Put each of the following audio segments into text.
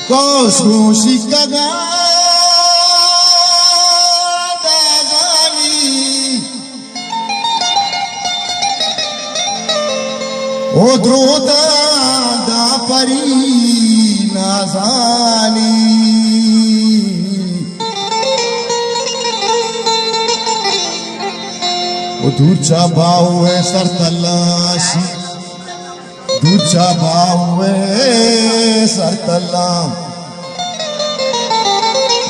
Kosmosi kagandazani Odrota da parinazani Odurcha bauwe sartalashi Ducha bauwe sartalam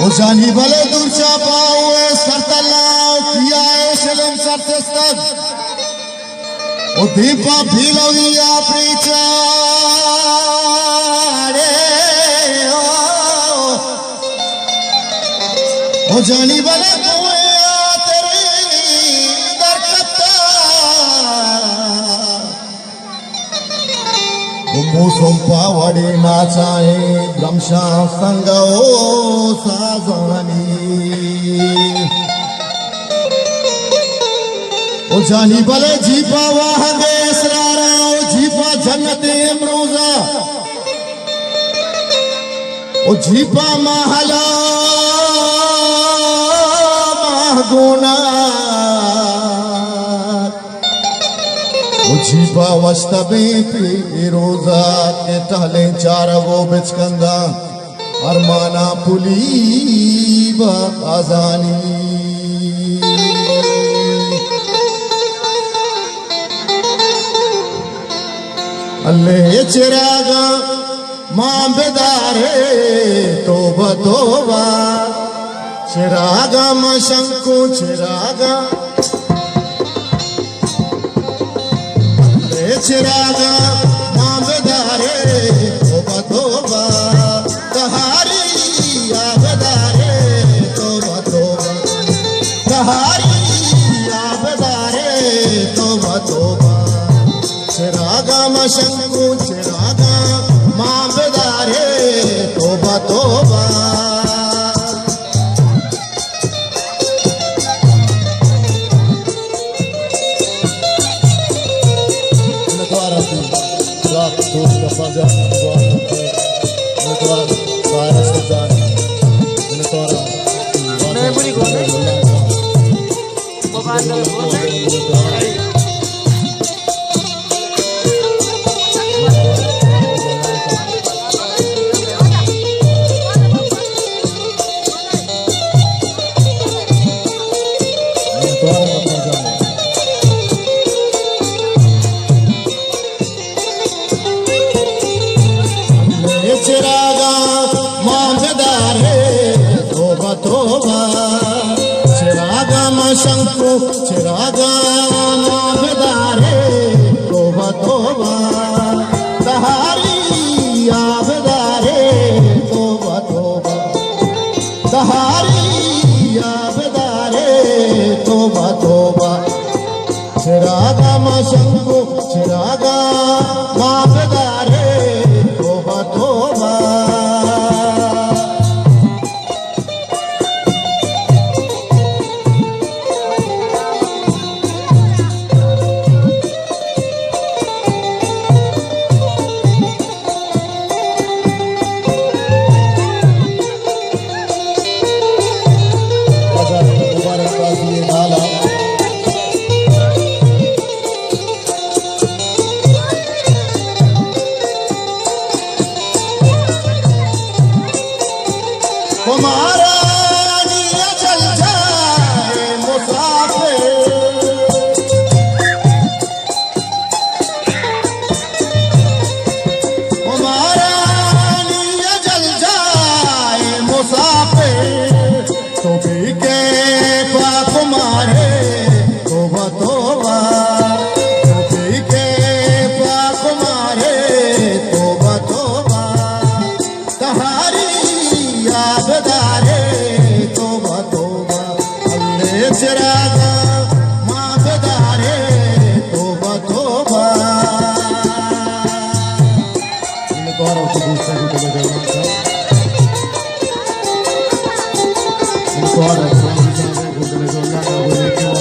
Ojani bale ducha bauwe sartalam Kiya eshelem sartestad O deepa bhilaviya prichare Ojani bale Mosum pawadi nachaye Bramsha sangao sazani O jani bale jeepa wahange esrara O jeepa jannate amroza O jeepa mahala mahguna जीपा वस्तबे पे रोजा के टहले चार वो बिचकंदा अरमाना पुली बाजानी अल्लाह चिरागा मां बेदारे तोबा तोबा चिरागा मशंको चिरागा चिरागा मामदारे तोबा तोबा कहारी आबदारे तोबा तोबा कहारी आबदारे तोबा तोबा चिरागा मशंकु चिरागा मामदारे तोबा तोबा चिरागा मामदारे तोबा तोबा चिरागा मशंकु चिरागा मामदारे तोबा तोबा तहारी आबदारे तोबा तोबा तहारी आबदारे तोबा तोबा चिरागा मशंकु चिरागा मामदारे तोबा तोबा हमारा निया चल जाए मुसाफिर हमारा निया चल जाए मुसाफिर तो भी के पाप मारे तोबा तोबा तो भी के पाप मारे तोबा तोबा तहारी आबदारे तोबा तोबा अल्लाह चिरागा माबदारे तोबा तोबा इनको और दूसरे को बोले जाना था इनको और दूसरे को बोले जाना था बोले क्यों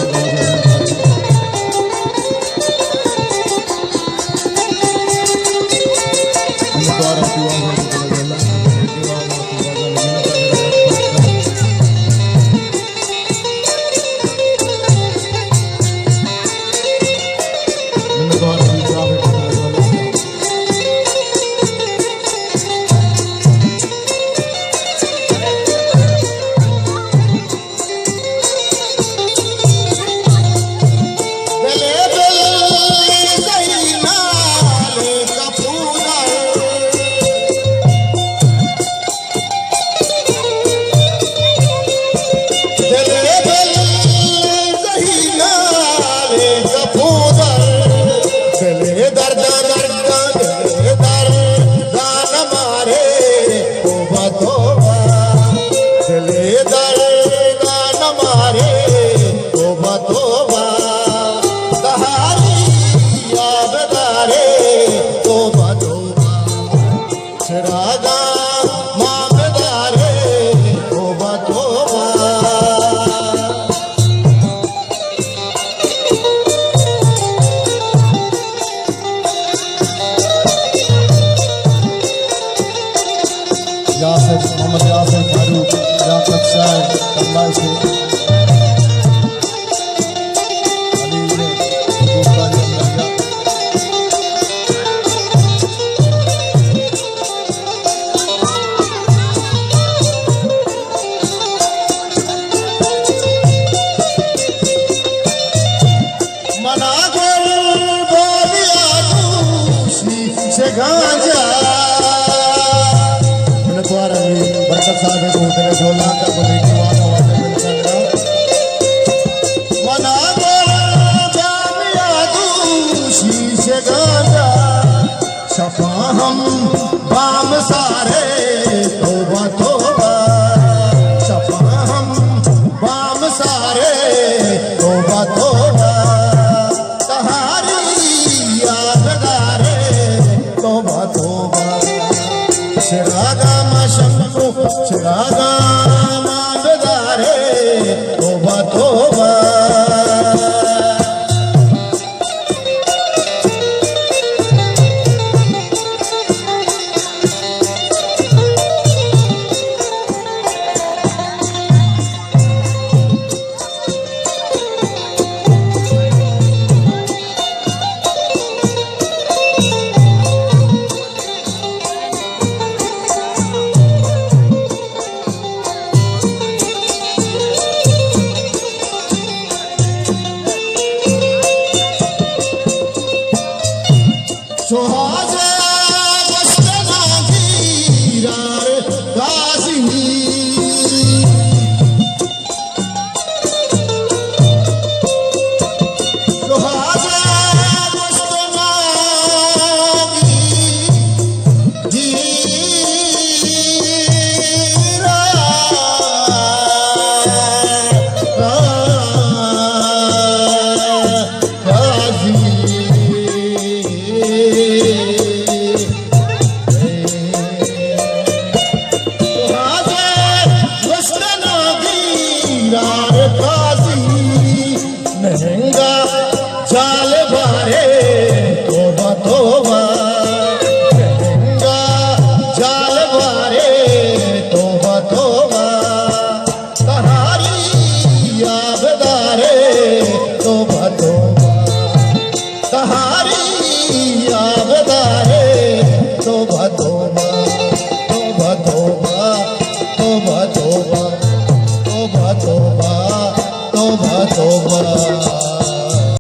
इनको और आसिफ मोहम्मद आसिफ फारूक याकूब साहब कंबाई से अली ने गुफ्तान जमराया मना गोल बोलिया दूसरी से गांजा बरकत साहब को तेरे 2 लाख का बोले की वादा वादा मिलता मना बोल जामिया दूषी से गांजा शफा हम बाम सारे तौबा तौबा शफा हम बाम सारे तौबा तौबा तहारी यादगारे तौबा तौबा चिरागा मशम्मो चिरागा मांगदारे तौबा तौबा सोहाजे बस्तना गिरार गाजी सोहाजे बस्तना महंगा जाल बारे तौबा तौबा महंगा जाल बारे तौबा तौबा तहारी यादगारे तौबा तौबा तहारी यादगारे तौबा तौबा तौबा तौबा तौबा तौबा तौबा तौबा तौबा तौबा